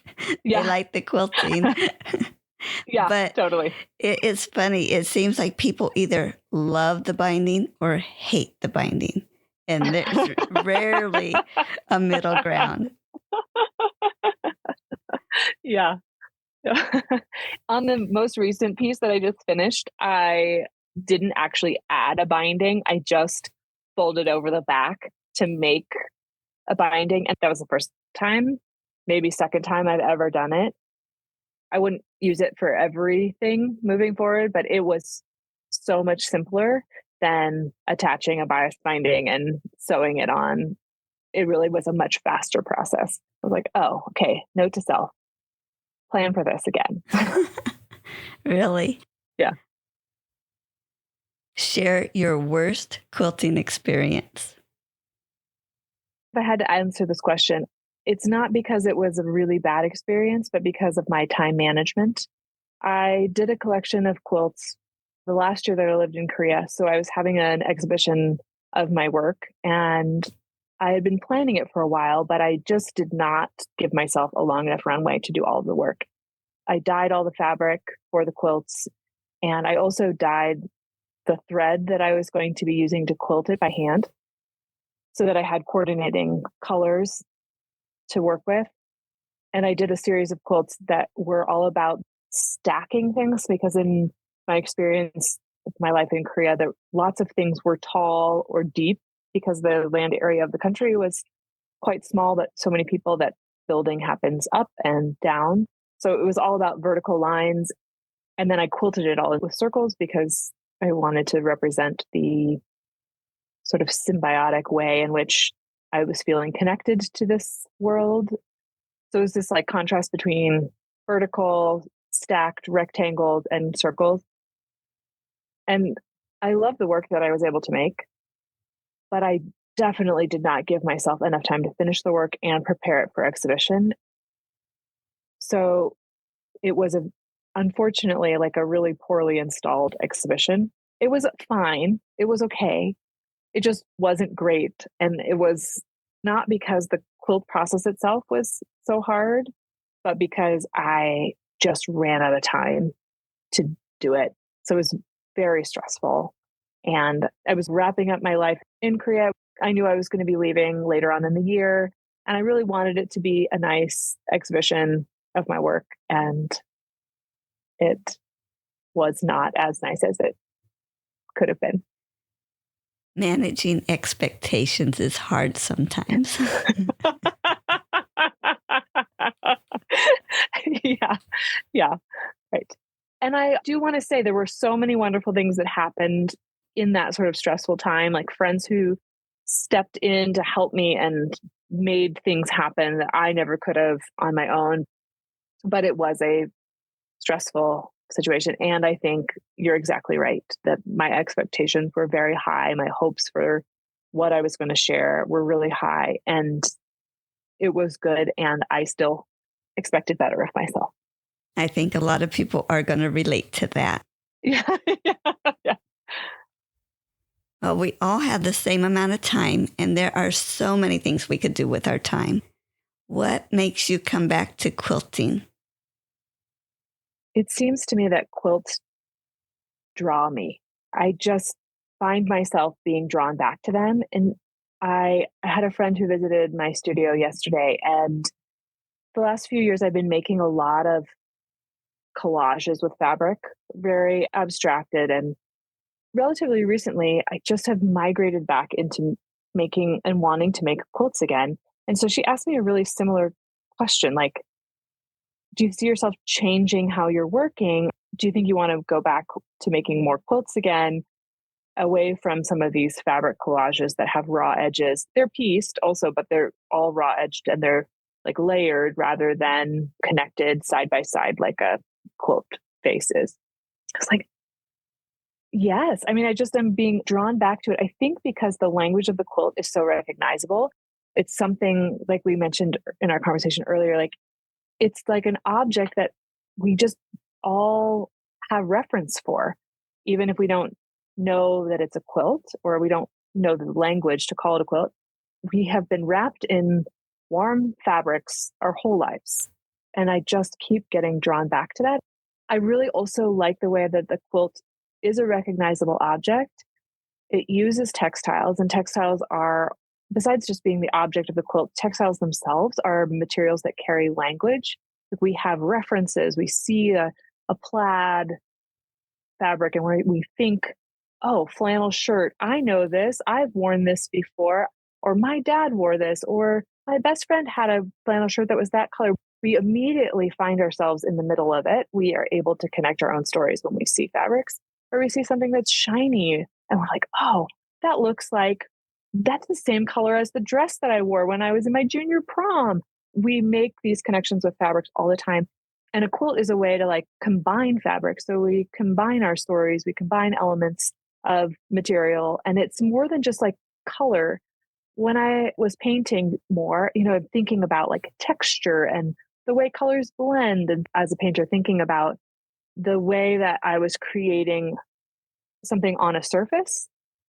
like the quilting. Yeah, but totally. It's funny. It seems like people either love the binding or hate the binding. And there's rarely a middle ground. Yeah. On the most recent piece that I just finished, I didn't actually add a binding. I just folded over the back to make a binding. And that was the first time, maybe second time I've ever done it. I wouldn't use it for everything moving forward, but it was so much simpler than attaching a bias binding and sewing it on. It really was a much faster process. I was like, oh, okay, note to self. Plan for this again. Really? Yeah. Share your worst quilting experience. If I had to answer this question, it's not because it was a really bad experience, but because of my time management. I did a collection of quilts the last year that I lived in Korea. So I was having an exhibition of my work, and I had been planning it for a while, but I just did not give myself a long enough runway to do all of the work. I dyed all the fabric for the quilts, and I also dyed the thread that I was going to be using to quilt it by hand so that I had coordinating colors to work with. And I did a series of quilts that were all about stacking things because in my experience with my life in Korea, that lots of things were tall or deep because the land area of the country was quite small, but so many people that building happens up and down. So it was all about vertical lines. And then I quilted it all with circles because I wanted to represent the sort of symbiotic way in which I was feeling connected to this world. So it was this like contrast between vertical, stacked, rectangles, and circles. And I love the work that I was able to make, but I definitely did not give myself enough time to finish the work and prepare it for exhibition. So it was unfortunately like a really poorly installed exhibition. It was fine. It was okay. It just wasn't great. And it was not because the quilt process itself was so hard, but because I just ran out of time to do it. So it was very stressful. And I was wrapping up my life in Korea. I knew I was going to be leaving later on in the year. And I really wanted it to be a nice exhibition of my work. And it was not as nice as it could have been. Managing expectations is hard sometimes. Yeah, right. And I do want to say there were so many wonderful things that happened in that sort of stressful time, like friends who stepped in to help me and made things happen that I never could have on my own. But it was a stressful situation. And I think you're exactly right that my expectations were very high. My hopes for what I was going to share were really high. And it was good. And I still expected better of myself. I think a lot of people are going to relate to that. Yeah. Well, we all have the same amount of time, and there are so many things we could do with our time. What makes you come back to quilting? It seems to me that quilts draw me. I just find myself being drawn back to them. And I had a friend who visited my studio yesterday, and the last few years I've been making a lot of collages with fabric, very abstracted. And relatively recently, I just have migrated back into making and wanting to make quilts again. And so she asked me a really similar question, like, do you see yourself changing how you're working? Do you think you want to go back to making more quilts again, away from some of these fabric collages that have raw edges? They're pieced also, but they're all raw edged and they're like layered rather than connected side by side like a quilt face is. I was like, yes. I mean, I just am being drawn back to it. I think because the language of the quilt is so recognizable. It's something like we mentioned in our conversation earlier, like it's like an object that we just all have reference for, even if we don't know that it's a quilt or we don't know the language to call it a quilt. We have been wrapped in warm fabrics our whole lives. And I just keep getting drawn back to that. I really also like the way that the quilt is a recognizable object. It uses textiles, and textiles are, besides just being the object of the quilt, textiles themselves are materials that carry language. We have references. We see a plaid fabric and we think, oh, flannel shirt. I know this. I've worn this before. Or my dad wore this. Or my best friend had a flannel shirt that was that color. We immediately find ourselves in the middle of it. We are able to connect our own stories when we see fabrics, or we see something that's shiny and we're like, oh, that looks like that's the same color as the dress that I wore when I was in my junior prom. We make these connections with fabrics all the time. And a quilt is a way to like combine fabrics. So we combine our stories, we combine elements of material. And it's more than just like color. When I was painting more, I'm thinking about like texture and the way colors blend. And as a painter, thinking about the way that I was creating something on a surface,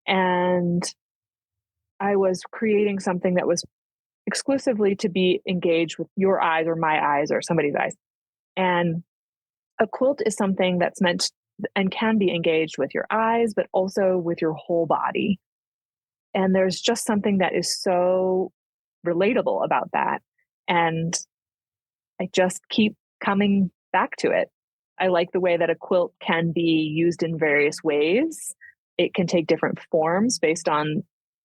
and I was creating something that was exclusively to be engaged with your eyes or my eyes or somebody's eyes. And a quilt is something that's meant and can be engaged with your eyes, but also with your whole body. And there's just something that is so relatable about that. And I just keep coming back to it. I like the way that a quilt can be used in various ways. It can take different forms based on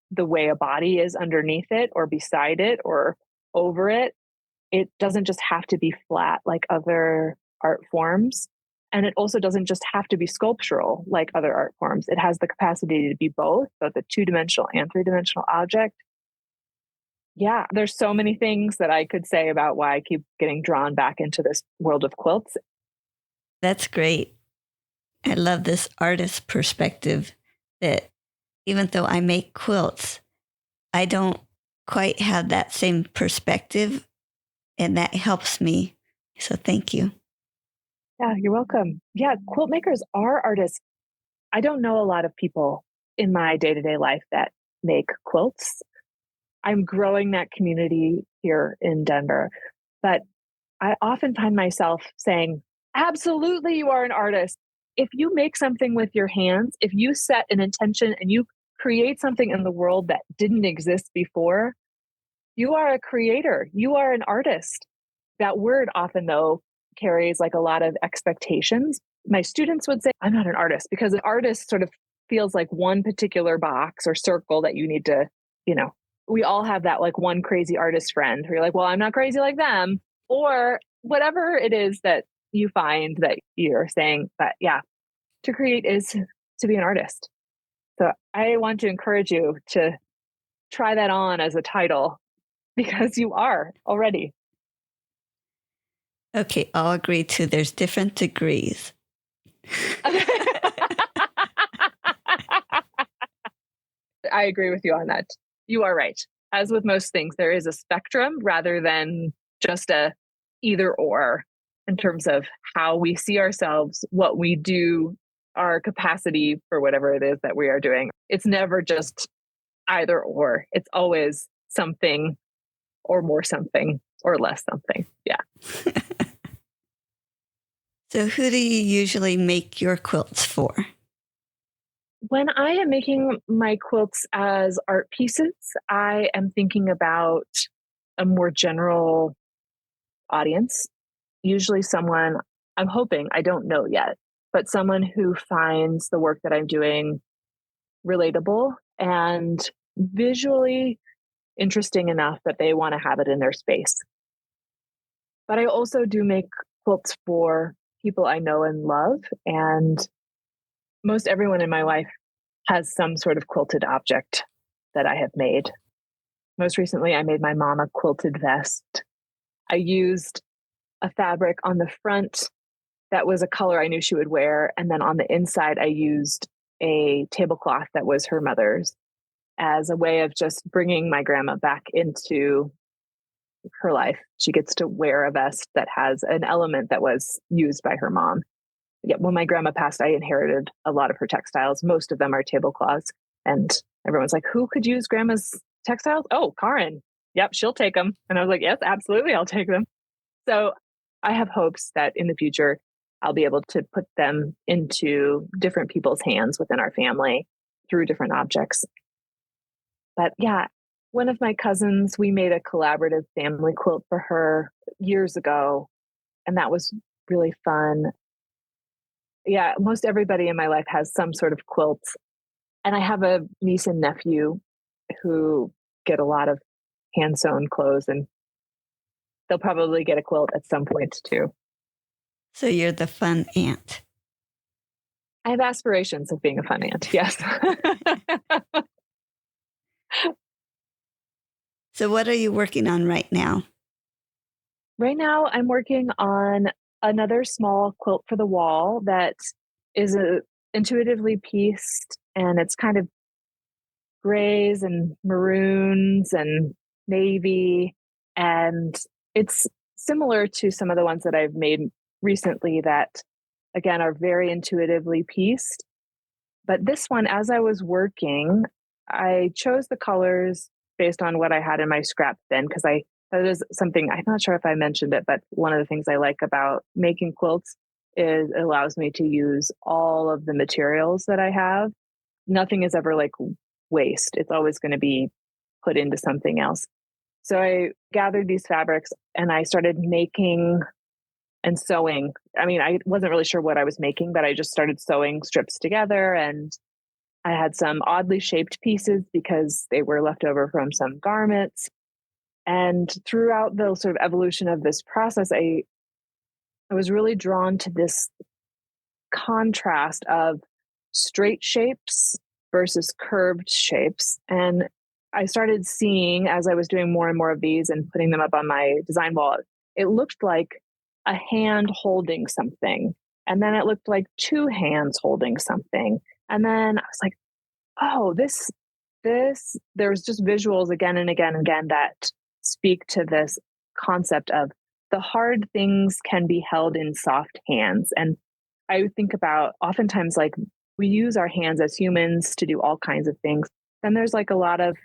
the way a body is underneath it or beside it or over it. It doesn't just have to be flat like other art forms. And it also doesn't just have to be sculptural like other art forms. It has the capacity to be both a two-dimensional and three-dimensional object. Yeah, there's so many things that I could say about why I keep getting drawn back into this world of quilts. That's great. I love this artist perspective that even though I make quilts, I don't quite have that same perspective, and that helps me. So thank you. Yeah, you're welcome. Yeah, quilt makers are artists. I don't know a lot of people in my day-to-day life that make quilts. I'm growing that community here in Denver, but I often find myself saying, absolutely, you are an artist. If you make something with your hands, if you set an intention and you create something in the world that didn't exist before, you are a creator. You are an artist. That word often, though, carries like a lot of expectations. My students would say, I'm not an artist, because an artist sort of feels like one particular box or circle that you need to, we all have that like one crazy artist friend who you're like, well, I'm not crazy like them, or whatever it is that you find that you're saying. But yeah, to create is to be an artist. So I want to encourage you to try that on as a title, because you are already. Okay, I'll agree to there's different degrees. I agree with you on that. You are right. As with most things, there is a spectrum rather than just a either or in terms of how we see ourselves, what we do, our capacity for whatever it is that we are doing. It's never just either or. It's always something or more something or less something. Yeah. So who do you usually make your quilts for? When I am making my quilts as art pieces, I am thinking about a more general audience, usually someone, I'm hoping, I don't know yet, but someone who finds the work that I'm doing relatable and visually interesting enough that they want to have it in their space. But I also do make quilts for people I know and love, and most everyone in my life has some sort of quilted object that I have made. Most recently, I made my mom a quilted vest. I used a fabric on the front that was a color I knew she would wear. And then on the inside, I used a tablecloth that was her mother's as a way of just bringing my grandma back into her life. She gets to wear a vest that has an element that was used by her mom. Yeah, when my grandma passed, I inherited a lot of her textiles. Most of them are tablecloths. And everyone's like, who could use grandma's textiles? Oh, Karin. Yep, she'll take them. And I was like, yes, absolutely, I'll take them. So I have hopes that in the future, I'll be able to put them into different people's hands within our family through different objects. But yeah, one of my cousins, we made a collaborative family quilt for her years ago, and that was really fun. Yeah, most everybody in my life has some sort of quilt. And I have a niece and nephew who get a lot of hand sewn clothes, and they'll probably get a quilt at some point too. So you're the fun aunt. I have aspirations of being a fun aunt. Yes. So what are you working on right now? Right now, I'm working on another small quilt for the wall that is a intuitively pieced and it's kind of grays and maroons and navy. And it's similar to some of the ones that I've made recently that, again, are very intuitively pieced. But this one, as I was working, I chose the colors based on what I had in my scrap bin because that is something, I'm not sure if I mentioned it, but one of the things I like about making quilts is it allows me to use all of the materials that I have. Nothing is ever like waste. It's always going to be put into something else. So I gathered these fabrics and I started making and sewing. I mean, I wasn't really sure what I was making, but I just started sewing strips together, and I had some oddly shaped pieces because they were left over from some garments. And throughout the sort of evolution of this process, I was really drawn to this contrast of straight shapes versus curved shapes. And I started seeing, as I was doing more and more of these and putting them up on my design wall, it looked like a hand holding something. And then it looked like two hands holding something. And then I was like, oh, there's just visuals again and again and again that speak to this concept of the hard things can be held in soft hands. And I would think about oftentimes like we use our hands as humans to do all kinds of things. Then there's like a lot of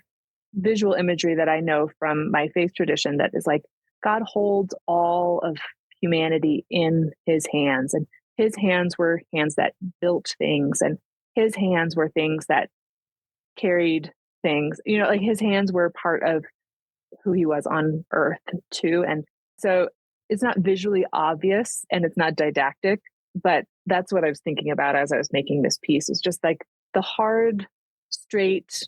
visual imagery that I know from my faith tradition that is like God holds all of humanity in his hands, and his hands were hands that built things, and his hands were things that carried things. Like his hands were part of who he was on earth too. And so it's not visually obvious and it's not didactic, but that's what I was thinking about as I was making this piece. It's just like the hard, straight,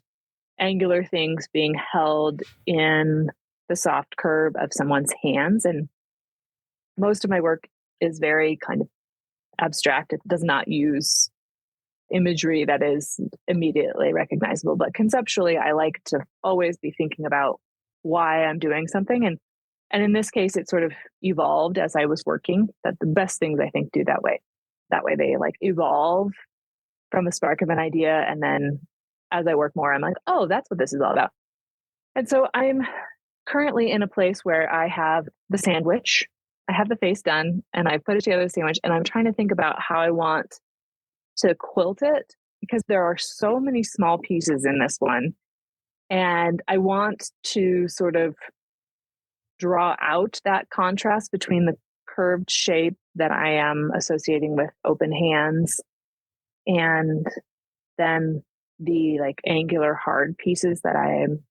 angular things being held in the soft curve of someone's hands. And most of my work is very kind of abstract. It does not use imagery that is immediately recognizable, but conceptually, I like to always be thinking about why I'm doing something. And in this case, it sort of evolved as I was working. That the best things I think do that way. That way they like evolve from a spark of an idea. And then as I work more, I'm like, oh, that's what this is all about. And so I'm currently in a place where I have the sandwich, I have the face done, and I put it together the sandwich, and I'm trying to think about how I want to quilt it because there are so many small pieces in this one. And I want to sort of draw out that contrast between the curved shape that I am associating with open hands and then the like angular hard pieces that I am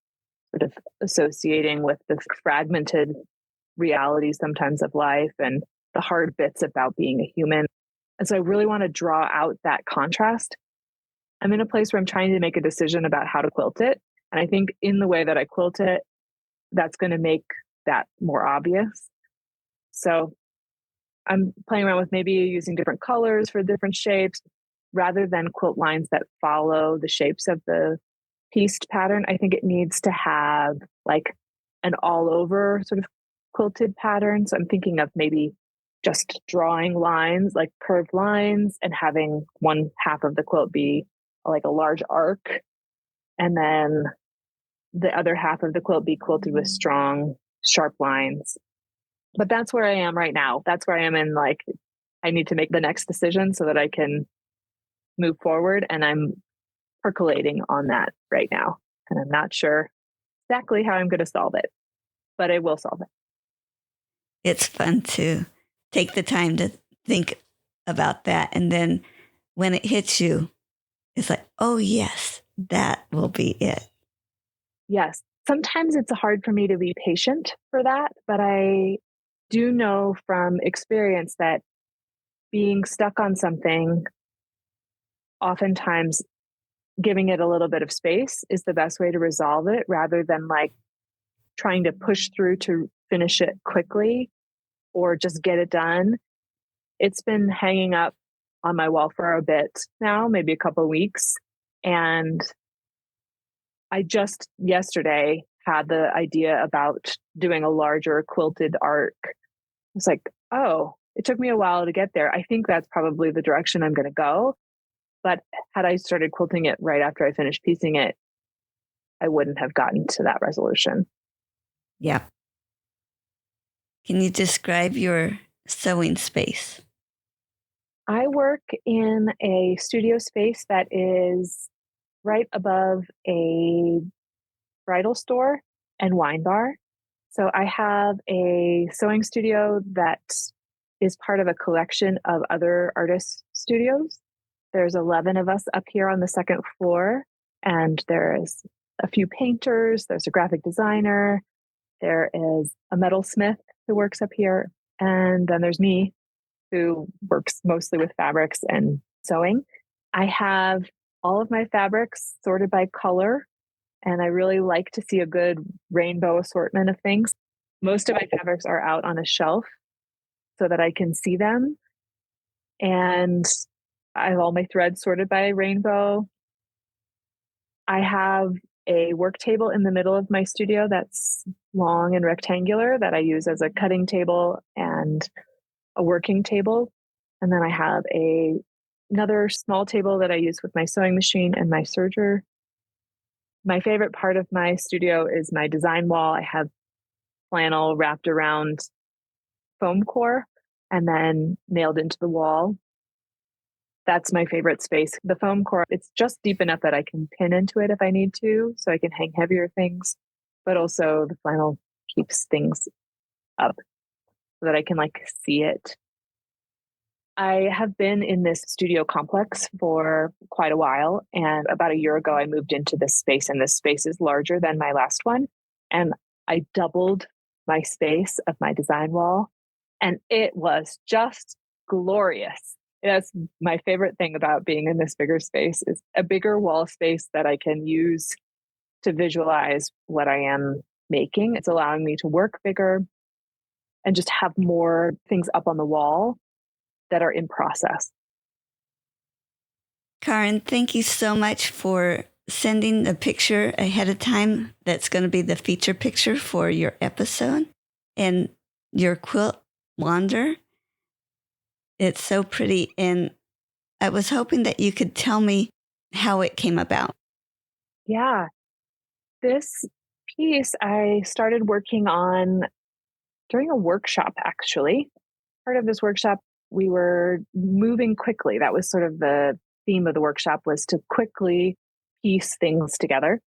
sort of associating with the fragmented reality sometimes of life and the hard bits about being a human. And so I really want to draw out that contrast. I'm in a place where I'm trying to make a decision about how to quilt it. And I think in the way that I quilt it, that's going to make that more obvious. So I'm playing around with maybe using different colors for different shapes rather than quilt lines that follow the shapes of the pieced pattern. I think it needs to have like an all over sort of quilted pattern. So I'm thinking of maybe just drawing lines, like curved lines, and having one half of the quilt be like a large arc. And then the other half of the quilt be quilted with strong, sharp lines. But that's where I am right now. That's where I am in like, I need to make the next decision so that I can move forward. And I'm percolating on that right now. And I'm not sure exactly how I'm going to solve it, but I will solve it. It's fun to take the time to think about that. And then when it hits you, it's like, oh, yes, that will be it. Yes. Sometimes it's hard for me to be patient for that, but I do know from experience that being stuck on something, oftentimes giving it a little bit of space is the best way to resolve it rather than like trying to push through to finish it quickly or just get it done. It's been hanging up on my wall for a bit now, maybe a couple of weeks. And I just yesterday had the idea about doing a larger quilted arc. It's like, oh, it took me a while to get there. I think that's probably the direction I'm going to go. But had I started quilting it right after I finished piecing it, I wouldn't have gotten to that resolution. Yeah. Can you describe your sewing space? I work in a studio space that is right above a bridal store and wine bar. So I have a sewing studio that is part of a collection of other artist studios. There's 11 of us up here on the second floor, and there's a few painters, there's a graphic designer, there is a metalsmith who works up here, and then there's me who works mostly with fabrics and sewing. I have all of my fabrics sorted by color, and I really like to see a good rainbow assortment of things. Most of my fabrics are out on a shelf so that I can see them. And I have all my threads sorted by rainbow. I have a work table in the middle of my studio that's long and rectangular that I use as a cutting table and a working table. And then I have another small table that I use with my sewing machine and my serger. My favorite part of my studio is my design wall. I have flannel wrapped around foam core and then nailed into the wall. That's my favorite space. The foam core, it's just deep enough that I can pin into it if I need to, so I can hang heavier things, but also the flannel keeps things up so that I can see it. I have been in this studio complex for quite a while, and about a year ago, I moved into this space, and this space is larger than my last one. And I doubled my space of my design wall, and it was just glorious. That's my favorite thing about being in this bigger space is a bigger wall space that I can use to visualize what I am making. It's allowing me to work bigger and just have more things up on the wall that are in process. Karin, thank you so much for sending the picture ahead of time. That's going to be the feature picture for your episode. And your quilt wander. It's so pretty. And I was hoping that you could tell me how it came about. Yeah. This piece I started working on during a workshop, actually. Part of this workshop, we were moving quickly. That was sort of the theme of the workshop, was to quickly piece things together.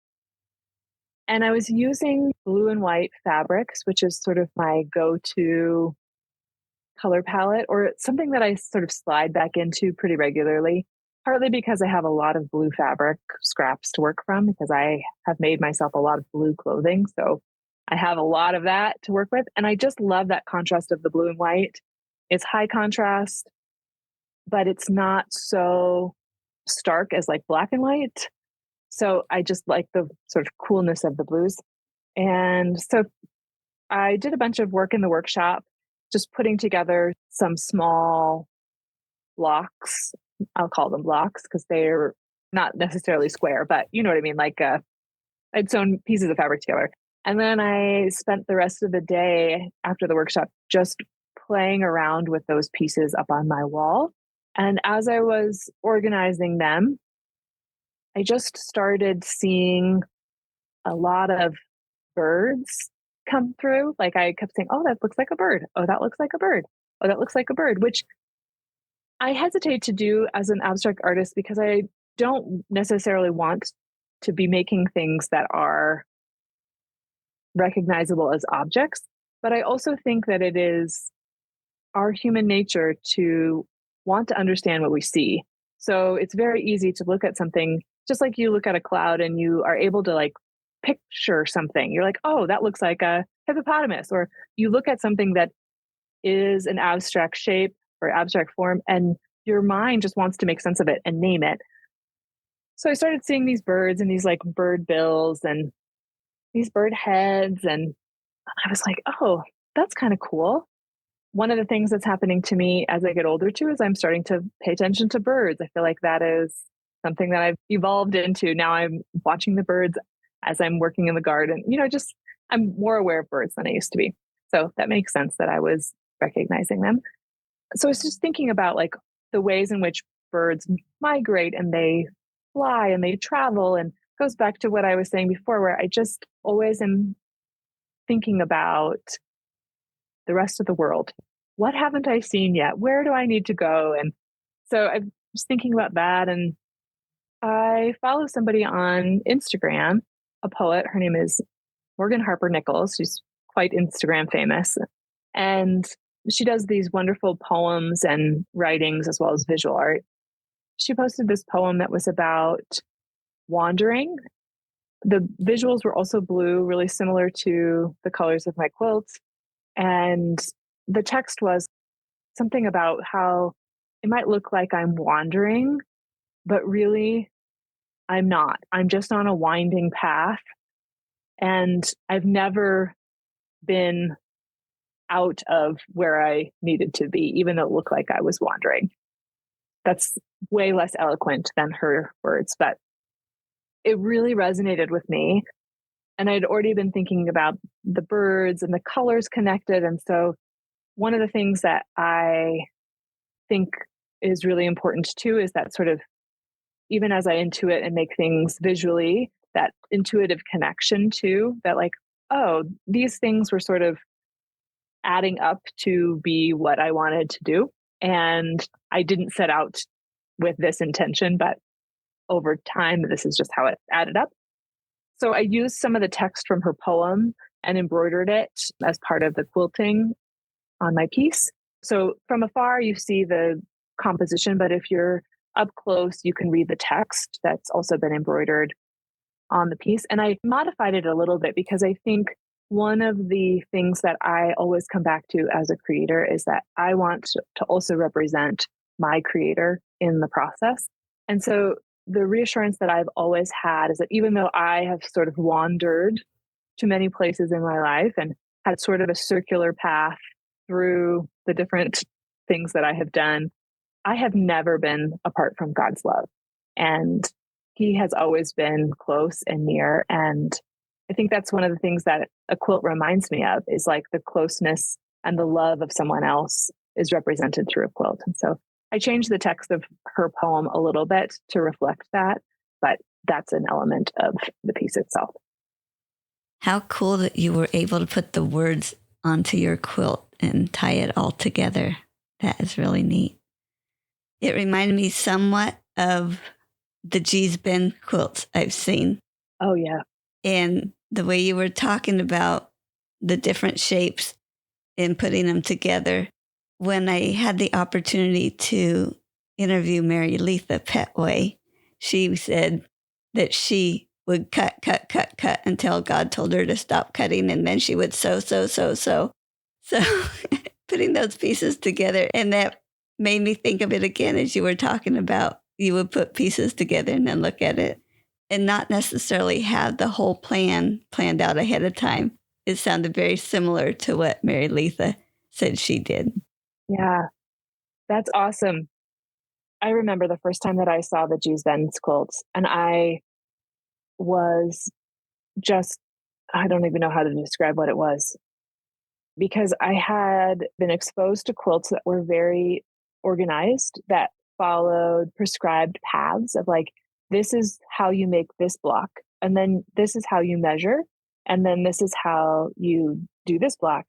And I was using blue and white fabrics, which is sort of my go-to color palette, or something that I sort of slide back into pretty regularly, partly because I have a lot of blue fabric scraps to work from because I have made myself a lot of blue clothing. So I have a lot of that to work with. And I just love that contrast of the blue and white. It's high contrast, but it's not so stark as black and white. So I just like the sort of coolness of the blues. And so I did a bunch of work in the workshop, just putting together some small blocks. I'll call them blocks because they're not necessarily square, but you know what I mean? I'd sewn pieces of fabric together. And then I spent the rest of the day after the workshop just playing around with those pieces up on my wall. And as I was organizing them, I just started seeing a lot of birds come through. I kept saying, oh, that looks like a bird. Oh, that looks like a bird. Oh, that looks like a bird, which I hesitate to do as an abstract artist because I don't necessarily want to be making things that are recognizable as objects. But I also think that it is our human nature to want to understand what we see. So it's very easy to look at something, just like you look at a cloud and you are able to picture something. You're like, oh, that looks like a hippopotamus. Or you look at something that is an abstract shape or abstract form, and your mind just wants to make sense of it and name it. So I started seeing these birds and these bird bills and these bird heads. And I was like, oh, that's kind of cool. One of the things that's happening to me as I get older too is I'm starting to pay attention to birds. I feel like that is something that I've evolved into. Now I'm watching the birds as I'm working in the garden. I'm more aware of birds than I used to be. So that makes sense that I was recognizing them. So I was just thinking about the ways in which birds migrate and they fly and they travel, and goes back to what I was saying before, where I just always am thinking about the rest of the world. What haven't I seen yet? Where do I need to go? And so I was thinking about that. And I follow somebody on Instagram, a poet. Her name is Morgan Harper Nichols. She's quite Instagram famous. And she does these wonderful poems and writings as well as visual art. She posted this poem that was about wandering. The visuals were also blue, really similar to the colors of my quilt. And the text was something about how it might look like I'm wandering, but really I'm not. I'm just on a winding path. And I've never been out of where I needed to be, even though it looked like I was wandering. That's way less eloquent than her words, but it really resonated with me. And I'd already been thinking about the birds and the colors connected. And so one of the things that I think is really important too is that sort of, even as I intuit and make things visually, that intuitive connection too, that like, oh, these things were sort of adding up to be what I wanted to do. And I didn't set out with this intention, but over time, this is just how it added up. So I used some of the text from her poem and embroidered it as part of the quilting on my piece. So from afar, you see the composition, but if you're up close, you can read the text that's also been embroidered on the piece. And I modified it a little bit because I think one of the things that I always come back to as a creator is that I want to also represent my creator in the process. And so the reassurance that I've always had is that even though I have sort of wandered to many places in my life and had sort of a circular path through the different things that I have done, I have never been apart from God's love. And he has always been close and near. And I think that's one of the things that a quilt reminds me of, is like the closeness and the love of someone else is represented through a quilt. And so I changed the text of her poem a little bit to reflect that, but that's an element of the piece itself. How cool that you were able to put the words onto your quilt and tie it all together. That is really neat. It reminded me somewhat of the Gee's Bend quilts I've seen. Oh, yeah. And the way you were talking about the different shapes and putting them together. When I had the opportunity to interview Mary Letha Petway, she said that she would cut until God told her to stop cutting. And then she would sew. So putting those pieces together. And that made me think of it again as you were talking about, you would put pieces together and then look at it and not necessarily have the whole plan planned out ahead of time. It sounded very similar to what Mary Letha said she did. Yeah, that's awesome. I remember the first time that I saw the Gee's Bend quilts, and I was just, I don't even know how to describe what it was, because I had been exposed to quilts that were very organized, that followed prescribed paths of like, this is how you make this block, and then this is how you measure, and then this is how you do this block.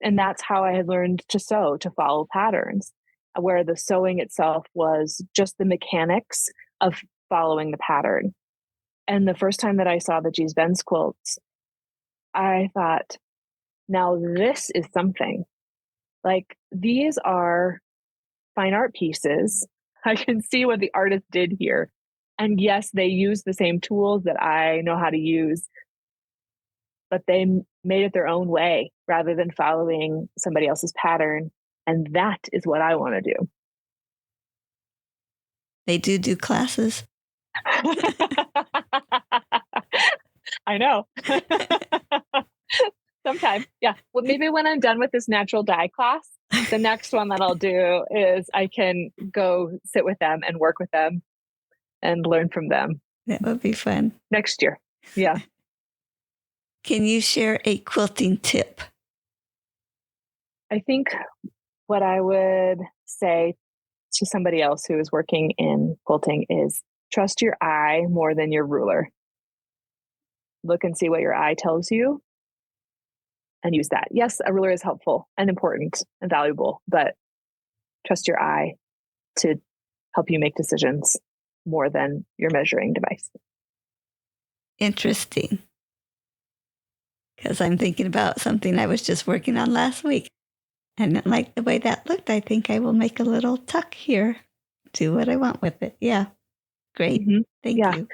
And that's how I had learned to sew, to follow patterns, where the sewing itself was just the mechanics of following the pattern. And the first time that I saw the Gee's Bend quilts, I thought, now this is something. Like, these are fine art pieces. I can see what the artist did here. And yes, they use the same tools that I know how to use, but they made it their own way rather than following somebody else's pattern. And that is what I want to do. They do classes. I know. Sometime. Yeah. Well, maybe when I'm done with this natural dye class, the next one that I'll do is I can go sit with them and work with them and learn from them. That would be fun. Next year. Yeah. Can you share a quilting tip? I think what I would say to somebody else who is working in quilting is trust your eye more than your ruler. Look and see what your eye tells you and use that. Yes, a ruler is helpful and important and valuable, but trust your eye to help you make decisions more than your measuring device. Interesting. Because I'm thinking about something I was just working on last week. I didn't like the way that looked. I think I will make a little tuck here. Do what I want with it. Yeah. Great. Mm-hmm. Thank you.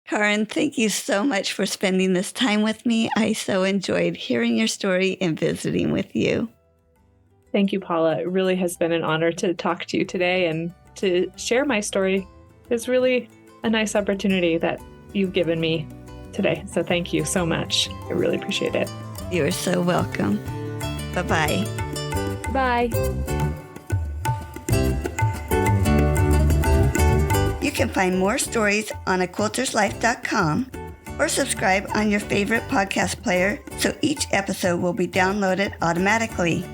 Karin, thank you so much for spending this time with me. I so enjoyed hearing your story and visiting with you. Thank you, Paula. It really has been an honor to talk to you today, and to share my story is really a nice opportunity that you've given me today. So thank you so much. I really appreciate it. You are so welcome. Bye-bye. Bye. You can find more stories on aquilterslife.com or subscribe on your favorite podcast player so each episode will be downloaded automatically.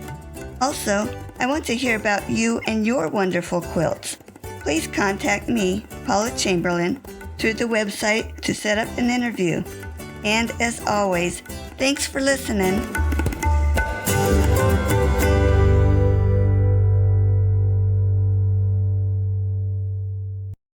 Also, I want to hear about you and your wonderful quilts. Please contact me, Paula Chamberlain, through the website to set up an interview. And as always, thanks for listening.